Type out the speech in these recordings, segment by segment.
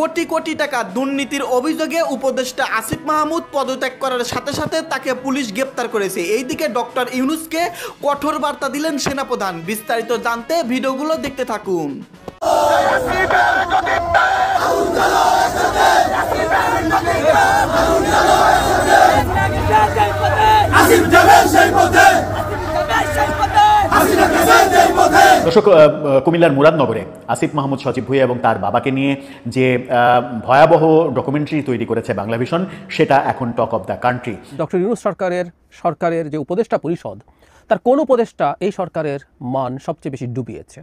কোটি কোটি টাকা দুর্নীতির অভিযোগে উপদেষ্টা আসিফ মাহমুদ পদত্যাগ করার সাথে সাথে তাকে পুলিশ গ্রেপ্তার করেছে। এইদিকে ডক্টর ইউনূসকে কঠোর বার্তা দিলেন সেনাপ্রধান। বিস্তারিত জানতে ভিডিওগুলো দেখতে থাকুন। দর্শক, কুমিল্লার মুরাদনগরে আসিফ মাহমুদ সজীব ভুঁইয়া এবং তার বাবাকে নিয়ে যে ভয়াবহ ডকুমেন্টারি তৈরি করেছে বাংলাভিশন, সেটা এখন talk of the country. Doctor Yunus সরকারের যে উপদেষ্টা পরিষদ, তার কোন উপদেষ্টা এই সরকারের মান সবচেয়ে বেশি ডুবিয়েছে?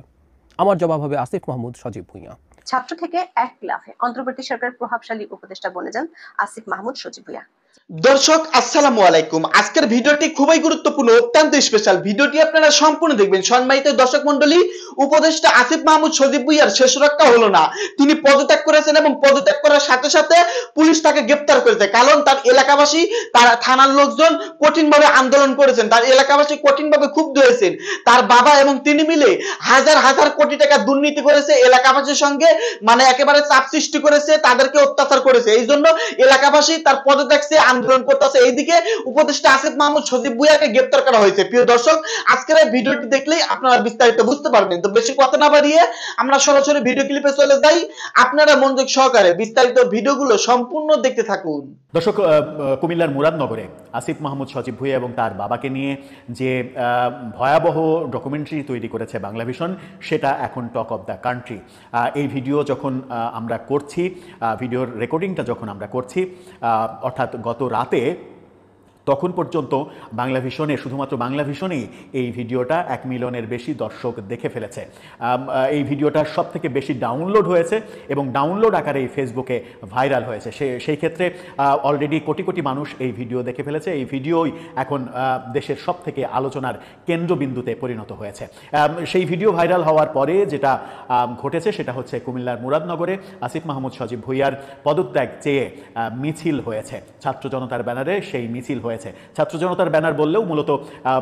আমার জবাব হবে আসিফ মাহমুদ সজীব ভুঁইয়া। ছাত্র থেকে এক লাফে অন্তর্বর্তী সরকারের প্রভাবশালী উপদেষ্টা বনে যান আসিফ মাহমুদ সজীব ভুঁইয়া। দর্শক আসসালামু আলাইকুম। আজকের ভিডিওটি খুবই গুরুত্বপূর্ণ, অত্যন্ত স্পেশাল। ভিডিওটি আপনারা সম্পূর্ণ দেখবেন। সম্মানিত দর্শক মণ্ডলী, উপদেষ্টা আসিফ মাহমুদ সজীব ভুঁইয়ার শেষ রক্ষা হলো না। তিনি পদত্যাগ করেছেন এবং পদত্যাগ করার সাথে সাথে পুলিশ তাকে গ্রেফতার করেছে। কারণ তার এলাকাবাসী, তার থানার লোকজন কঠিনভাবে আন্দোলন করেছেন, তার এলাকাবাসী কঠিনভাবে ক্ষুব্ধ হয়েছেন। তার বাবা এবং তিনি মিলে হাজার হাজার কোটি টাকা দুর্নীতি করেছে, এলাকাবাসীর সঙ্গে একেবারে চাপ সৃষ্টি করেছে, তাদেরকে অত্যাচার করেছে। এই জন্য এলাকাবাসী তার পদত্যাগ আন্দোলন করতেছে। এইদিকে উপদেষ্টা আসিফ মাহমুদ সজীব ভুঁইয়াকে গ্রেফতার করা হয়েছে। প্রিয় দর্শক, আজকের এই ভিডিওটি দেখলেই আপনারা বিস্তারিত বুঝতে পারবেন। তো বেশি কথা না বাড়িয়ে আমরা সরাসরি ভিডিও ক্লিপে চলে যাই। আপনারা মনোযোগ সহকারে বিস্তারিত ভিডিওগুলো সম্পূর্ণ দেখতে থাকুন। দর্শক, কুমিল্লার মুরাদনগরে আসিফ মাহমুদ সজীব ভুঁইয়া এবং তার বাবাকে নিয়ে যে ভয়াবহ ডকুমেন্টারি তৈরি করেছে বাংলাভিশন, সেটা এখন টক অফ দ্য কান্ট্রি। এই ভিডিও যখন আমরা করছি, ভিডিওর রেকর্ডিংটা যখন আমরা করছি, অর্থাৎ গত রাতে, তখন পর্যন্ত বাংলাভিশনে, শুধুমাত্র বাংলাভিশনেই এই ভিডিওটা 1 মিলিয়নের বেশি দর্শক দেখে ফেলেছে। এই ভিডিওটা সব থেকে বেশি ডাউনলোড হয়েছে এবং ডাউনলোড আকারে এই ফেসবুকে ভাইরাল হয়েছে। সেই ক্ষেত্রে অলরেডি কোটি কোটি মানুষ এই ভিডিও দেখে ফেলেছে। এই ভিডিওই এখন দেশের সব থেকে আলোচনার কেন্দ্রবিন্দুতে পরিণত হয়েছে। সেই ভিডিও ভাইরাল হওয়ার পরে যেটা ঘটেছে সেটা হচ্ছে কুমিল্লার মুরাদনগরে আসিফ মাহমুদ সজীব ভুঁইয়ার পদত্যাগ চেয়ে মিছিল হয়েছে। ছাত্র জনতার ব্যানারে সেই মিছিল হয়েছে। ছাত্র জনতার ব্যানার বললেও মূলত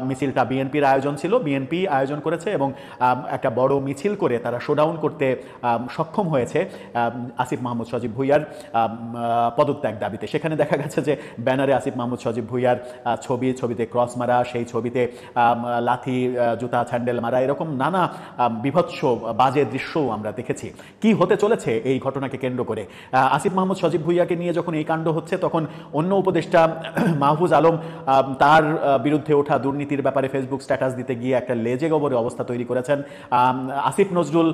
মিছিলটা বিএনপির আয়োজন ছিল, বিএনপি আয়োজন করেছে এবং একটা বড় মিছিল করে তারা শোডাউন করতে সক্ষম হয়েছে আসিফ মাহমুদ সজীব ভুঁইয়ার পদত্যাগ দাবিতে। সেখানে দেখা গেছে যে ব্যানারে আসিফ মাহমুদ সজীব ভুঁইয়ার ছবিতে ক্রস মারা, সেই ছবিতে লাথি, জুতা, স্যান্ডেল মারা, এরকম নানা বিভৎস বাজে দৃশ্যও আমরা দেখেছি। কি হতে চলেছে এই ঘটনাকে কেন্দ্র করে? আসিফ মাহমুদ সজীব ভুঁইয়াকে নিয়ে যখন এই কাণ্ড হচ্ছে, তখন অন্য উপদেষ্টা মাহফুজ আলম তার বিরুদ্ধে ওঠা দুর্নীতির ব্যাপারে ফেসবুক স্ট্যাটাস দিতে গিয়ে একটা লেজে গোবরে অবস্থা তৈরি করেছেন। আসিফ নজরুল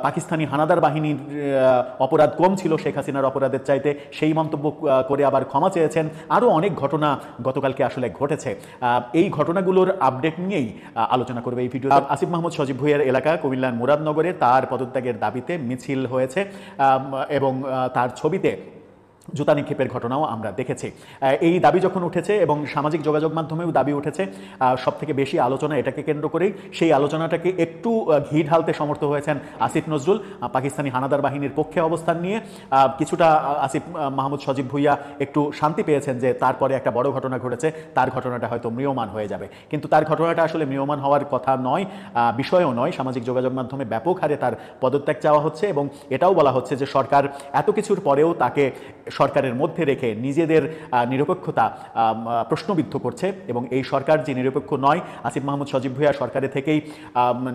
পাকিস্তানি হানাদার বাহিনীর অপরাধ কম ছিল শেখ হাসিনার অপরাধের চাইতে, সেই মন্তব্য করে আবার ক্ষমা চেয়েছেন। আরও অনেক ঘটনা গতকালকে আসলে ঘটেছে। এই ঘটনাগুলোর আপডেট নিয়েই আলোচনা করবে এই ভিডিও। আসিফ মাহমুদ সজীব ভুঁইয়ার এলাকা কুমিল্লার মুরাদনগরে তার পদত্যাগের দাবিতে মিছিল হয়েছে এবং তার ছবিতে জুতা নিক্ষেপের ঘটনাও আমরা দেখেছি। এই দাবি যখন উঠেছে এবং সামাজিক যোগাযোগ মাধ্যমেও দাবি উঠেছে, সব থেকে বেশি আলোচনা এটাকে কেন্দ্র করেই। সেই আলোচনাটাকে একটু ঘি ঢালতে সমর্থ হয়েছেন আসিফ নজরুল। পাকিস্তানি হানাদার বাহিনীর পক্ষে অবস্থান নিয়ে কিছুটা আসিফ মাহমুদ সজীব ভুঁইয়া একটু শান্তি পেয়েছেন যে তারপরে একটা বড় ঘটনা ঘটেছে, তার ঘটনাটা হয়তো ম্রিয়মাণ হয়ে যাবে। কিন্তু তার ঘটনাটা আসলে ম্রিয়মাণ হওয়ার কথা নয়, বিষয়ও নয়। সামাজিক যোগাযোগ মাধ্যমে ব্যাপক হারে তার পদত্যাগ চাওয়া হচ্ছে এবং এটাও বলা হচ্ছে যে সরকার এত কিছুর পরেও তাকে সরকারের মধ্যে রেখে নিজেদের নিরপেক্ষতা প্রশ্নবিদ্ধ করছে এবং এই সরকার যে নিরপেক্ষ নয়, আসিফ মাহমুদ সজীব ভুঁইয়া সরকারে থেকেই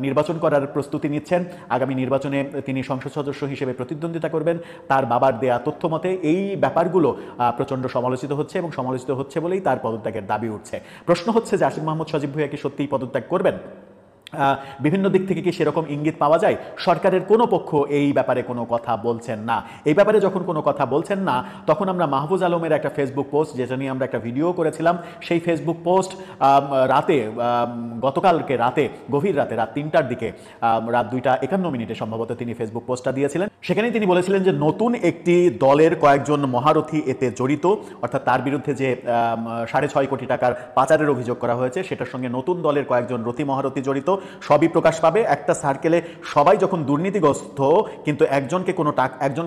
নির্বাচন করার প্রস্তুতি নিচ্ছেন। আগামী নির্বাচনে তিনি সংসদ সদস্য হিসেবে প্রতিদ্বন্দ্বিতা করবেন। তার বাবার দেয়া তথ্য মতে এই ব্যাপারগুলো প্রচণ্ড সমালোচিত হচ্ছে এবং সমালোচিত হচ্ছে বলেই তার পদত্যাগের দাবি উঠছে। প্রশ্ন হচ্ছে যে আসিফ মাহমুদ সজীব ভুঁইয়া কি সত্যিই পদত্যাগ করবেন? বিভিন্ন দিক থেকে কি সেরকম ইঙ্গিত পাওয়া যায়? সরকারের কোনো পক্ষ এই ব্যাপারে কোনো কথা বলছেন না। এই ব্যাপারে যখন কোনো কথা বলছেন না, তখন আমরা মাহফুজ আলমের একটা ফেসবুক পোস্ট, যেটা নিয়ে আমরা একটা ভিডিও করেছিলাম, সেই ফেসবুক পোস্ট গতকালকে রাতে, গভীর রাতে, রাত 3টার দিকে, রাত 2:51 সম্ভবত তিনি ফেসবুক পোস্টটা দিয়েছিলেন। সেখানেই তিনি বলেছিলেন যে নতুন একটি দলের কয়েকজন মহারথী এতে জড়িত, অর্থাৎ তার বিরুদ্ধে যে 6.5 কোটি টাকার পাচারের অভিযোগ করা হয়েছে, সেটার সঙ্গে নতুন দলের কয়েকজন রথী মহারথী জড়িত। সবই প্রকাশ পাবে। একটা সার্কেলে সবাই যখন দুর্নীতিগ্রস্ত, কিন্তু একজন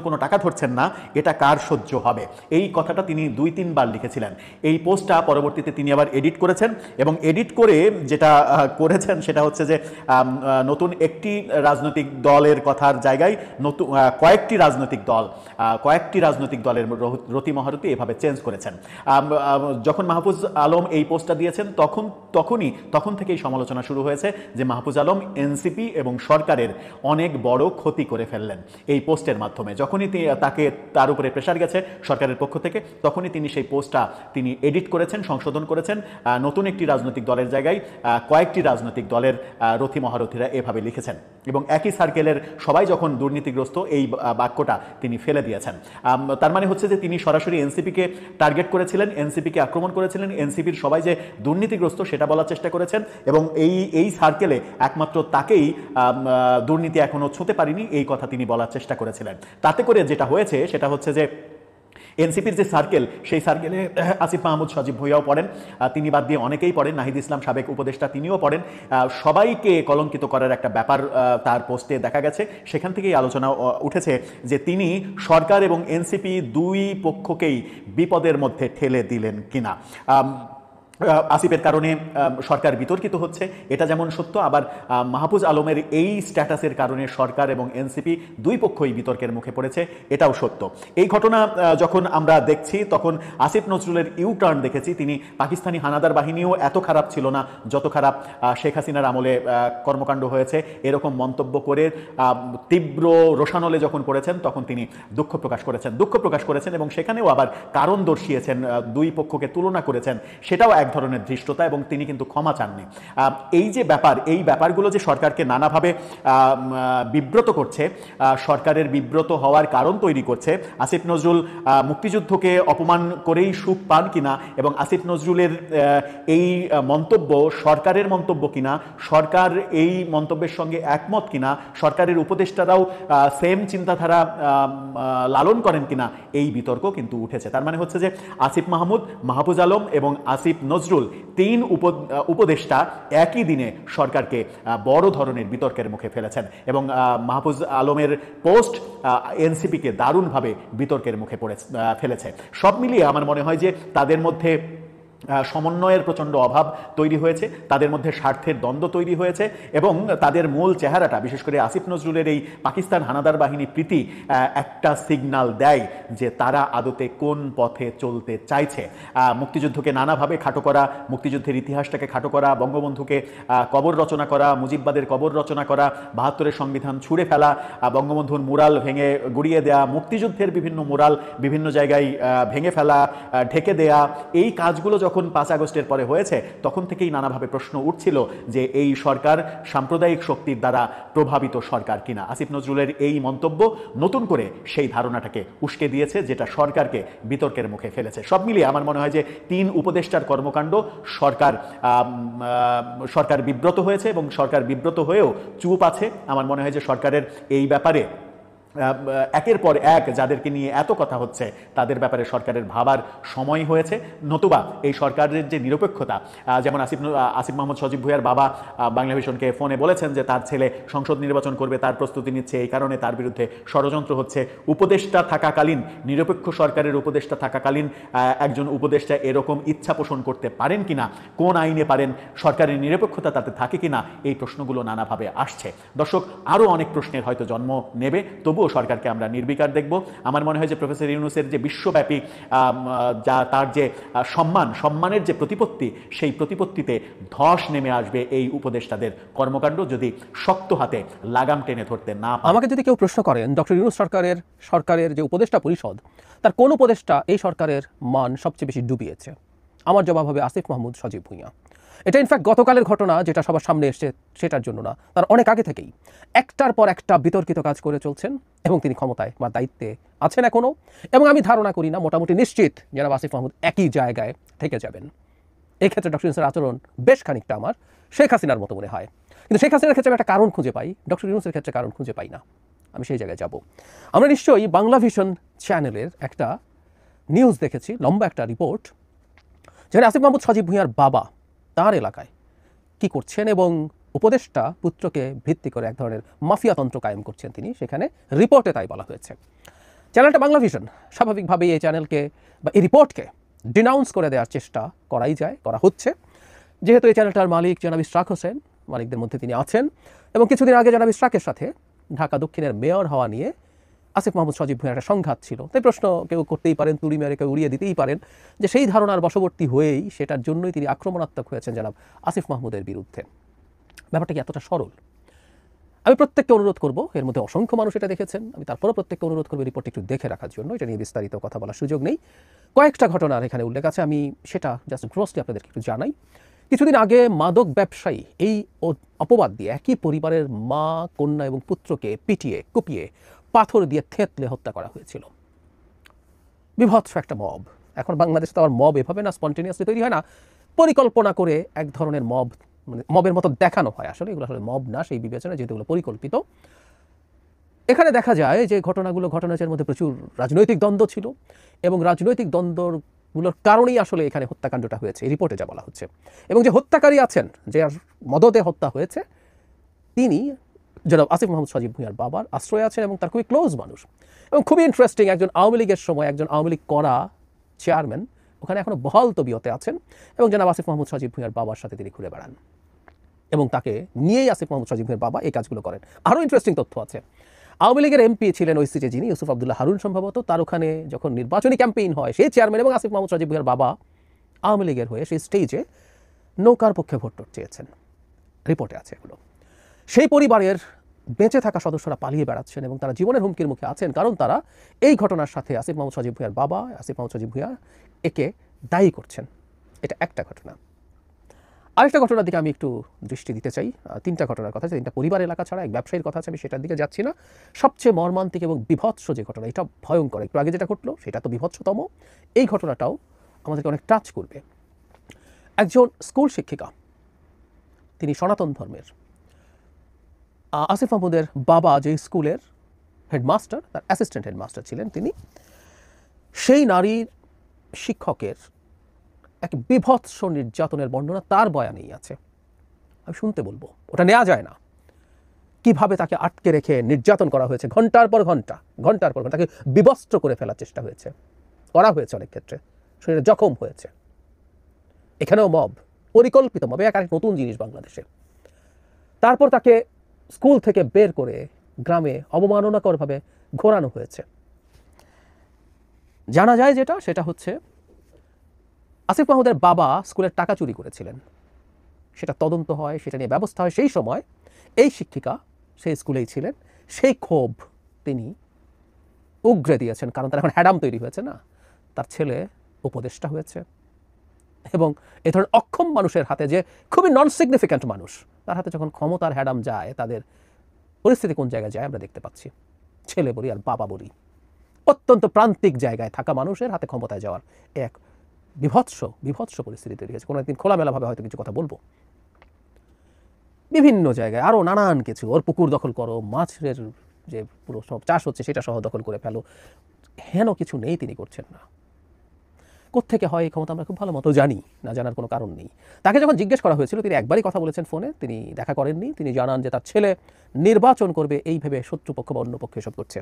কোনো টাকা ধরছেন না, এটা কার সহ্য হবে? এই কথাটা তিনি 2-3 বার লিখেছিলেন। এই পোস্টটা পরবর্তীতে তিনি আবার এডিট করেছেন এবং এডিট করে যেটা করেছেন সেটা হচ্ছে যে নতুন একটি রাজনৈতিক দলের কথার জায়গায় কয়েকটি রাজনৈতিক দলের রতি মহারতি এভাবে চেঞ্জ করেছেন। যখন মাহফুজ আলম এই পোস্টটা দিয়েছেন তখন থেকেই সমালোচনা শুরু হয়েছে যে মাহফুজ আলম এনসিপি এবং সরকারের অনেক বড় ক্ষতি করে ফেললেন এই পোস্টের মাধ্যমে। যখনই তার উপরে প্রেশার গেছে সরকারের পক্ষ থেকে, তখনই তিনি সেই পোস্টটা এডিট করেছেন, সংশোধন করেছেন। নতুন একটি রাজনৈতিক দলের জায়গায় কয়েকটি রাজনৈতিক দলের রথি মহারথীরা এভাবে লিখেছেন, এবং একই সার্কেলের সবাই যখন দুর্নীতিগ্রস্ত এই বাক্যটা তিনি ফেলে দিয়েছেন। তার মানে হচ্ছে যে তিনি সরাসরি এনসিপিকে টার্গেট করেছিলেন, এনসিপিকে আক্রমণ করেছিলেন, এনসিপির সবাই যে দুর্নীতিগ্রস্ত সেটা বলার চেষ্টা করেছেন, এবং এই সার্কেলে একমাত্র তাকেই দুর্নীতি এখনো ছুঁতে পারেনি এই কথা তিনি বলার চেষ্টা করেছিলেন। তাতে করে যেটা হয়েছে সেটা হচ্ছে যে এনসিপির যে সার্কেল, সেই সার্কেলে আসিফ মাহমুদ সজীব ভুঁইয়াও পড়েন, তিনি বাদ দিয়ে অনেকেই পড়েন, নাহিদ ইসলাম সাবেক উপদেষ্টা তিনিও পড়েন। সবাইকে কলঙ্কিত করার একটা ব্যাপার তার পোস্টে দেখা গেছে। সেখান থেকেই আলোচনা উঠেছে যে তিনি সরকার এবং এনসিপি দুই পক্ষকেই বিপদের মধ্যে ঠেলে দিলেন কিনা। আসিফের কারণে সরকার বিতর্কিত হচ্ছে, এটা যেমন সত্য, আবার মাহফুজ আলমের এই স্ট্যাটাসের কারণে সরকার এবং এনসিপি দুই পক্ষই বিতর্কের মুখে পড়েছে, এটাও সত্য। এই ঘটনা যখন আমরা দেখছি তখন আসিফ নজরুলের ইউটার্ন দেখেছি। তিনি পাকিস্তানি হানাদার বাহিনীও এত খারাপ ছিল না যত খারাপ শেখ হাসিনার আমলে কর্মকাণ্ড হয়েছে, এরকম মন্তব্য করে তীব্র রোষানলে যখন পড়েছেন তখন তিনি দুঃখ প্রকাশ করেছেন এবং সেখানেও আবার কারণ দর্শিয়েছেন, দুই পক্ষকে তুলনা করেছেন, সেটাও এক ধরনের ধৃষ্টতা, এবং তিনি কিন্তু ক্ষমা চাননি। এই যে এই ব্যাপারগুলো যে সরকারকে নানাভাবে বিব্রত করছে, সরকারের বিব্রত হওয়ার কারণ তৈরি করছে। আসিফ নজরুল মুক্তিযুদ্ধকে অপমান করেই সুখ পান কিনা, এবং আসিফ নজরুলের এই মন্তব্য সরকারের মন্তব্য কিনা, সরকার এই মন্তব্যের সঙ্গে একমত কিনা, সরকারের উপদেষ্টারাও সেম চিন্তাধারা লালন করেন কিনা, এই বিতর্ক কিন্তু উঠেছে। তার মানে হচ্ছে যে আসিফ মাহমুদ, মাহফুজ আলম এবং আসিফ নজরুল তিন উপদেষ্টা একই দিনে সরকারকে বড় ধরনের বিতর্কের মুখে ফেলেছেন, এবং মাহফুজ আলমের পোস্ট এনসিপিকে দারুণভাবে বিতর্কের মুখে ফেলেছে। সব মিলিয়ে আমার মনে হয় যে তাদের মধ্যে সমন্বয়ের প্রচণ্ড অভাব তৈরি হয়েছে, তাদের মধ্যে স্বার্থের দ্বন্দ্ব তৈরি হয়েছে, এবং তাদের মূল চেহারাটা, বিশেষ করে আসিফ নজরুলের এই পাকিস্তান হানাদার বাহিনী প্রীতি একটা সিগন্যাল দেয় যে তারা আদতে কোন পথে চলতে চাইছে। মুক্তিযুদ্ধকে নানাভাবে খাটো করা, মুক্তিযুদ্ধের ইতিহাসটাকে খাটো করা, বঙ্গবন্ধুকে কবর রচনা করা, মুজিববাদের কবর রচনা করা, ৭২-এর সংবিধান ছুঁড়ে ফেলা, বঙ্গবন্ধুর মুরাল ভেঙে গুড়িয়ে দেয়া, মুক্তিযুদ্ধের বিভিন্ন মুরাল বিভিন্ন জায়গায় ভেঙে ফেলা, ঢেকে দেয়া, এই কাজগুলো যখন ৫ আগস্টের পরে হয়েছে তখন থেকেই নানাভাবে প্রশ্ন উঠছিল যে এই সরকার সাম্প্রদায়িক শক্তির দ্বারা প্রভাবিত সরকার কিনা। আসিফ নজরুলের এই মন্তব্য নতুন করে সেই ধারণাটাকে উস্কে দিয়েছে, যেটা সরকারকে বিতর্কের মুখে ফেলেছে। সব মিলিয়ে আমার মনে হয় যে তিন উপদেষ্টার কর্মকাণ্ড সরকার বিব্রত হয়েছে, এবং সরকার বিব্রত হয়েও চুপ আছে। আমার মনে হয় যে সরকারের এই ব্যাপারে একের পর এক যাদেরকে নিয়ে এত কথা হচ্ছে তাদের ব্যাপারে সরকারের ভাবার সময় হয়েছে, নতুবা এই সরকারের যে নিরপেক্ষতা, যেমন আসিফ মাহমুদ সজীব ভুঁইয়ার বাবা বাংলাভিশনকে ফোনে বলেছেন যে তার ছেলে সংসদ নির্বাচন করবে, তার প্রস্তুতি নিচ্ছে, এই কারণে তার বিরুদ্ধে ষড়যন্ত্র হচ্ছে। উপদেষ্টা থাকাকালীন, নিরপেক্ষ সরকারের উপদেষ্টা থাকাকালীন একজন উপদেষ্টা এরকম ইচ্ছা পোষণ করতে পারেন কিনা, কোন আইনে পারেন, সরকারের নিরপেক্ষতা তাতে থাকে কিনা, এই প্রশ্নগুলো নানাভাবে আসছে। দর্শক, আরও অনেক প্রশ্নের হয়তো জন্ম নেবে, তবুও সরকারকে আমরা নির্বিকার দেখব। আমার মনে হয় যে প্রফেসর ইউনূসের যে বিশ্বব্যাপী তার যে সম্মানের যে প্রতিপত্তি, সেই প্রতিপত্তিতে ধস নেমে আসবে এই উপদেষ্টাদের কর্মকাণ্ড যদি শক্ত হাতে লাগাম টেনে ধরতে না পারে। আমাকে যদি কেউ প্রশ্ন করেন ডক্টর ইউনূস সরকারের যে উপদেষ্টা পরিষদ, তার কোন উপদেষ্টা এই সরকারের মান সবচেয়ে বেশি ডুবিয়েছে, আমার জবাব হবে আসিফ মাহমুদ সজীব ভুঁইয়া। এটা ইনফ্যাক্ট গতকালের ঘটনা যেটা সবার সামনে এসছে সেটার জন্য না, তার অনেক আগে থেকেই একটার পর একটা বিতর্কিত কাজ করে চলছেন, এবং তিনি ক্ষমতায় বা দায়িত্বে আছেন এখনও, এবং আমি ধারণা করি না, মোটামুটি নিশ্চিত জনাব আসিফ মাহমুদ একই জায়গায় থেকে যাবেন। এই ক্ষেত্রে ডক্টর ইউনূসের আচরণ বেশ খানিকটা আমার শেখ হাসিনার মতো মনে হয়, কিন্তু শেখ হাসিনার ক্ষেত্রে আমি একটা কারণ খুঁজে পাই, ডক্টর ইউনূসের ক্ষেত্রে কারণ খুঁজে পাই না। আমি সেই জায়গায় যাব। আমরা নিশ্চয়ই বাংলাভিশন চ্যানেলের একটা নিউজ দেখেছি, লম্বা একটা রিপোর্ট, যেখানে আসিফ মাহমুদ সজীব ভুঁইয়ার বাবা তার এলাকায় কি করছেন এবং উপদেষ্টা পুত্রকে ভিত্তি করে এক ধরনের মাফিয়াতন্ত্র কায়েম করছেন তিনি, সেখানে রিপোর্টে তাই বলা হয়েছে। চ্যানেলটা বাংলাভিশন, স্বাভাবিকভাবেই এই চ্যানেলকে বা এই রিপোর্টকে ডিনাউন্স করে দেওয়ার চেষ্টা করা হচ্ছে, যেহেতু এই চ্যানেলটার মালিক জনাব ইশরাক হোসেন, মালিকদের মধ্যে তিনি আছেন, এবং কিছুদিন আগে জনাব ইশরাকের সাথে ঢাকা দক্ষিণের মেয়র হওয়া নিয়ে আসিফ মাহমুদ সজীব ভূঁইয়ার একটা সংঘাত ছিল। তাই প্রশ্ন কেউ করতেই পারেন, তুড়ি মেরে কেউ উড়িয়ে দিতেই পারেন যে সেই ধারণার বশবর্তী হয়েই সেটার জন্যই তিনি আক্রমণাত্মক হয়েছেন জনাব আসিফ মাহমুদের বিরুদ্ধে। ব্যাপারটা কি এতটা সরল? আমি প্রত্যেককে অনুরোধ করব, এর মধ্যে অসংখ্য মানুষ এটা দেখেছেন, আমি তারপরেও প্রত্যেককে অনুরোধ করবো রিপোর্ট একটু দেখে রাখার জন্য। এটা নিয়ে বিস্তারিত কথা বলার সুযোগ নেই, কয়েকটা ঘটনার এখানে উল্লেখ আছে, আমি সেটা জাস্ট গ্রসলি আপনাদেরকে একটু জানাই। কিছুদিন আগে মাদক ব্যবসায়ী এই অপবাদ দিয়ে একই পরিবারের মা, কন্যা এবং পুত্রকে পিটিয়ে কুপিয়ে পাথর দিয়ে থেতলে হত্যা করা হয়েছিল। বিভৎস একটা মব। এখন বাংলাদেশে তো আবার মব এভাবে না স্পন্টেনিয়াসলি তৈরি হয় না, পরিকল্পনা করে এক ধরনের মব, মানে মবের মতো দেখানো হয়। আসলে এগুলো আসলে মব না সেই বিবেচনা, যেহেতু এগুলো পরিকল্পিত। এখানে দেখা যায় যে ঘটনাগুলো ঘটনার মধ্যে প্রচুর রাজনৈতিক দ্বন্দ্ব ছিল এবং রাজনৈতিক দ্বন্দ্বগুলোর কারণেই আসলে এখানে হত্যাকাণ্ডটা হয়েছে, এই রিপোর্টে যা বলা হচ্ছে। এবং যে হত্যাকারী আছেন, যে মদতে হত্যা হয়েছে, তিনি জনাব আসিফ মাহমুদ সজীব ভূঁইয়ার বাবার আশ্রয় আছেন এবং তার খুবই ক্লোজ মানুষ। এবং খুবই ইন্টারেস্টিং, একজন আওয়ামী লীগের সময় একজন আওয়ামী লীগ করা চেয়ারম্যান ওখানে এখনো বহাল তবিয়তে আছেন এবং জনাব আসিফ মাহমুদ সজীব ভূঁইয়ার বাবার সাথে তিনি ঘুরে বেড়ান এবং তাকে নিয়েই আসিফ মাহমুদ সজীব ভূঁইয়ার বাবা এই কাজগুলো করেন। আরও ইন্টারেস্টিং তথ্য আছে, আওয়ামী লীগের এমপি ছিলেন ওই সিটে যিনি, ইউসুফ আবদুল্লাহ হারুন সম্ভবত, তার ওখানে যখন নির্বাচনী ক্যাম্পেইন হয় সেই চেয়ারম্যান এবং আসিফ মাহমুদ সজীব ভূঁইয়ার বাবা আওয়ামী লীগের হয়ে সেই স্টেজে নৌকার পক্ষে ভোট চেয়েছেন। রিপোর্টে আছে এগুলো। সেই পরিবারের বেঁচে থাকা সদস্যরা পালিয়ে বেড়াচ্ছেন এবং তারা জীবনের হুমকির মুখে আছেন, কারণ তারা এই ঘটনার সাথে আসিফ মাহমুদ সজীব ভূঁইয়ার বাবা আসিফ মাহমুদ সজীব ভূঁইয়া একে দায়ী করছেন। এটা একটা ঘটনা। আরেকটা ঘটনার দিকে আমি একটু দৃষ্টি দিতে চাই। তিনটা ঘটনার কথা, তিনটা পরিবার এলাকা ছাড়া এক ব্যবসায়ীর কথা আছে, আমি সেটার দিকে যাচ্ছি না। সবচেয়ে মর্মান্তিক এবং বিভৎস যে ঘটনা, এটা ভয়ঙ্কর, একটু আগে যেটা ঘটলো সেটা তো বিভৎসতম, এই ঘটনাটাও আমাদেরকে অনেক টাচ করবে। একজন স্কুল শিক্ষিকা, তিনি সনাতন ধর্মের। আসিফ মাহমুদের বাবা যে স্কুলের হেডমাস্টার, তার অ্যাসিস্ট্যান্ট হেডমাস্টার ছিলেন তিনি, সেই নারীর শিক্ষকের এক বিভৎস নির্যাতনের বর্ণনা তার বয়ানেই আছে। আমি শুনতে বলবো, ওটা নেওয়া যায় না। কিভাবে তাকে আটকে রেখে নির্যাতন করা হয়েছে, ঘন্টার পর ঘন্টা তাকে বিবস্ত্র করে ফেলার চেষ্টা করা হয়েছে অনেক ক্ষেত্রে, শরীরে জখম হয়েছে। এখানেও মব, পরিকল্পিত মব, এক নতুন জিনিস বাংলাদেশে। তারপর তাকে স্কুল থেকে বের করে গ্রামে অবমাননাকরভাবে ঘোরানো হয়েছে। জানা যায় সেটা হচ্ছে আসিফ মাহমুদের বাবা স্কুলের টাকা চুরি করেছিলেন, সেটা তদন্ত হয়, সেটা নিয়ে ব্যবস্থা হয়। সেই সময় এই শিক্ষিকা সেই স্কুলেই ছিলেন, সেই ক্ষোভ তিনি উগরে দিয়েছেন, কারণ তার এখন হ্যাডাম তৈরি হয়েছে না, তার ছেলে উপদেষ্টা হয়েছে এবং এ ধরনের অক্ষম মানুষের হাতে, যে খুবই নন সিগনিফিক্যান্ট মানুষ, তার হাতে যখন ক্ষমতার হ্যাডাম যায়, তাদের পরিস্থিতি কোন জায়গায় যায় আমরা দেখতে পাচ্ছি। ছেলে বলি আর বাবা বলি, অত্যন্ত প্রান্তিক জায়গায় থাকা মানুষের হাতে ক্ষমতায় যাওয়ার এক বিভৎস পরিস্থিতি তৈরি হয়েছে। কোনো একদিন খোলামেলাভাবে হয়তো কিছু কথা বলবো। বিভিন্ন জায়গায় আরও নানান কিছু, ওর পুকুর দখল করো, মাছের যে পুরো সব চাষ হচ্ছে সেটা সহ দখল করে ফেলো, হেন কিছু নেই তিনি করছেন না। কোত্থেকে হয় এই ক্ষমতা আমরা খুব ভালো মতো জানি, না জানার কোনো কারণ নেই। তাকে যখন জিজ্ঞেস করা হয়েছিল, তিনি একবারই কথা বলেছেন ফোনে, তিনি দেখা করেননি। তিনি জানান যে তার ছেলে নির্বাচন করবে এই ভেবে শত্রুপক্ষ বা অন্য পক্ষ এসব করছে।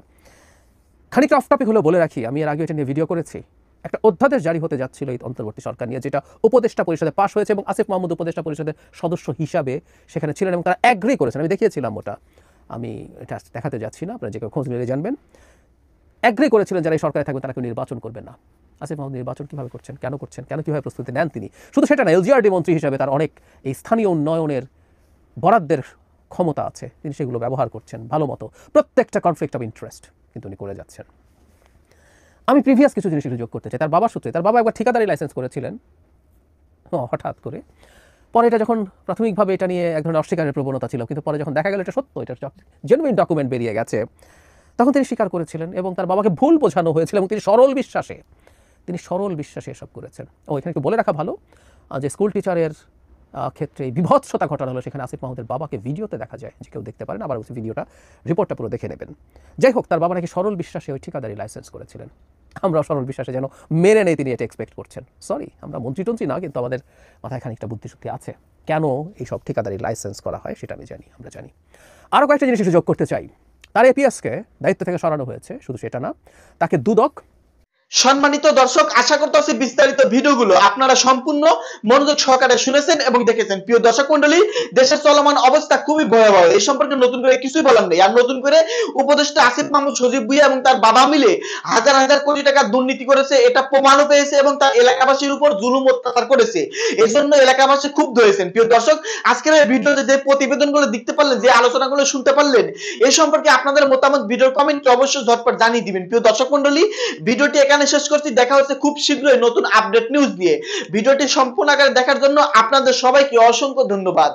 খানিকটা অফ টপিক হলো বলে রাখি, আমি এর আগে এটা নিয়ে ভিডিও করেছি। একটা অধ্যাদেশ জারি হতে যাচ্ছিল এই অন্তর্বর্তী সরকার নিয়ে, যেটা উপদেষ্টা পরিষদে পাশ হয়েছে এবং আসিফ মাহমুদ উপদেষ্টা পরিষদের সদস্য হিসাবে সেখানে ছিলেন এবং তারা অ্যাগ্রি করেছেন। আমি দেখিয়েছিলাম ওটা, আমি এটা দেখাতে যাচ্ছি না, আপনারা যে খোঁজ নিলে জানবেন। অ্যাগ্রি করেছিলেন যারা এই সরকারে থাকবেন তারা কেউ নির্বাচন করবেন না। আসিফ মাহমুদ নির্বাচন কীভাবে করছেন, কেন কীভাবে প্রস্তুতি নেন তিনি? শুধু সেটা না, এলজিআরডি মন্ত্রী হিসাবে তার অনেক এই স্থানীয় উন্নয়নের বরাদ্দের ক্ষমতা আছে, তিনি সেগুলো ব্যবহার করছেন ভালো মতো। প্রত্যেকটা কনফ্লিক্ট অফ ইন্টারেস্ট কিন্তু উনি করে যাচ্ছেন। আমি প্রিভিয়াস কিছু জিনিস যোগ করতে চাই। তার বাবার সূত্রে, তার বাবা একবার ঠিকাদারি লাইসেন্স করেছিলেন হঠাৎ করে। পরে এটা যখন প্রাথমিকভাবে এটা নিয়ে এক ধরনের অস্বীকারের প্রবণতা ছিল, কিন্তু পরে যখন দেখা গেল এটা সত্য, এটা জেনুইন ডকুমেন্ট বেরিয়ে গেছে, তখন তিনি স্বীকার করেছিলেন এবং তার বাবাকে ভুল বোঝানো হয়েছিল এবং তিনি সরল বিশ্বাসে এসব করেছেন। এখানে একটু বলে রাখা ভালো যে স্কুল টিচারের ক্ষেত্রে বিভৎসতা ঘটানো হলো, সেখানে আসিফ মাহমুদের বাবাকে ভিডিওতে দেখা যায়, যে কেউ দেখতে পারেন, আবার ওই ভিডিওটা রিপোর্টটা পুরো দেখে নেবেন। যাই হোক, তার বাবা নাকি সরল বিশ্বাসে ওই ঠিকাদারি লাইসেন্স করেছিলেন। আমরা সরল বিশ্বাসে যেন মেনে নেই তিনি এটা এক্সপেক্ট করছেন। সরি, আমরা মন্ত্রী না, কিন্তু আমাদের মাথায় খানিকটা বুদ্ধিশক্তি আছে। কেন এইসব ঠিকাদারি লাইসেন্স করা হয় সেটা আমরা জানি। আরও কয়েকটা জিনিস একটু যোগ করতে চাই। তার এপিএসকে দায়িত্ব থেকে সরানো হয়েছে, শুধু সেটা না, তাকে দুদক সম্মানিত দর্শক, আশা করতেছি বিস্তারিত ভিডিওগুলো আপনারা সম্পূর্ণ মনোযোগ সহকারে শুনেছেন এবং দেখেছেন। প্রিয় দর্শক মণ্ডলী, দেশের চলমান অবস্থা খুবই ভয়াবহ। এই সম্পর্কে নতুন করে কিছুই বলার নেই। আর নতুন করে উপদেষ্টা আসিফ মাহমুদ সজীব ভুঁইয়া এবং তার বাবা মিলে হাজার হাজার কোটি টাকা দুর্নীতি করেছে, এটা প্রমাণও পেয়েছে এবং তার এলাকাবাসীর উপর জুলুম অত্যাচার করেছে। এজন্য এলাকাবাসী ক্ষুব্ধ হয়েছেন। প্রিয় দর্শক, আজকের এই ভিডিওতে যে প্রতিবেদনগুলো দেখতে পারলেন, যে আলোচনাগুলো শুনতে পারলেন, এই সম্পর্কে আপনাদের মতামত ভিডিওর কমেন্টে অবশ্যই ঝটপট জানিয়ে দিবেন। প্রিয় দর্শক মণ্ডলী, ভিডিওটি এখানে শেষ করছি। দেখা হচ্ছে খুব শীঘ্রই নতুন আপডেট নিউজ নিয়ে। ভিডিওটি সম্পূর্ণ আকারে দেখার জন্য আপনাদের সবাইকে অসংখ্য ধন্যবাদ।